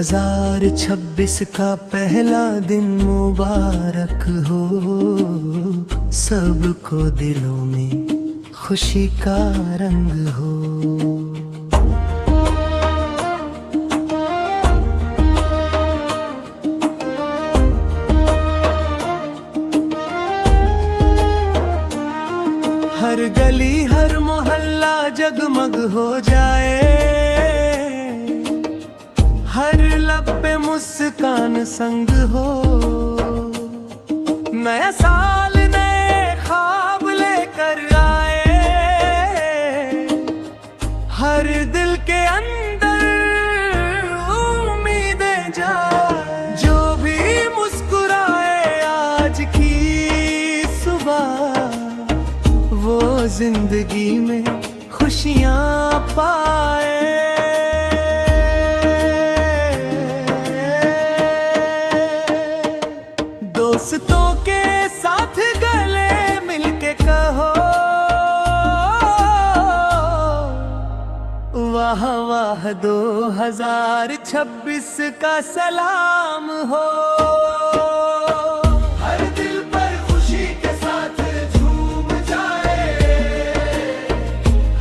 2026 का पहला दिन मुबारक हो, सबको दिलों में खुशी का रंग हो। हर गली हर मोहल्ला जगमग हो जाए, हर लब पे मुस्कान संग हो। नया साल नए ख्वाब लेकर आए, हर दिल के अंदर उम्मीदें जाए। जो भी मुस्कुराए आज की सुबह, वो जिंदगी में खुशियां पाए। दोस्तों के साथ गले मिलके कहो, वाह वाह 2026 का सलाम हो। हर दिल पर खुशी के साथ झूम जाए,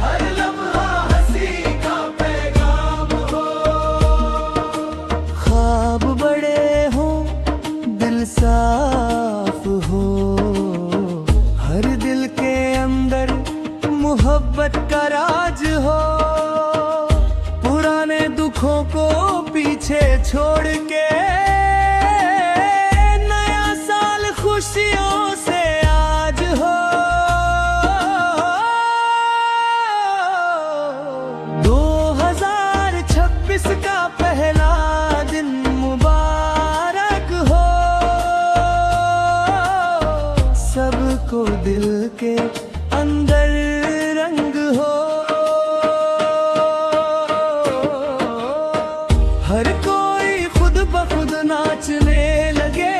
हर लम्हा हंसी का पैगाम हो। ख्वाब बड़े हो, दिल साफ हो, हर दिल के अंदर मोहब्बत का राज हो। पुराने दुखों को पीछे छोड़ के नया साल खुशियों से आज हो। 2026 का पहला दिन मुबारक हो, सबको दिल के अंदर रंग हो। हर कोई खुद ब खुद नाचने लगे,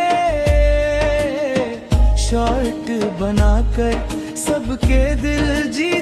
शॉर्ट बनाकर सबके दिल जी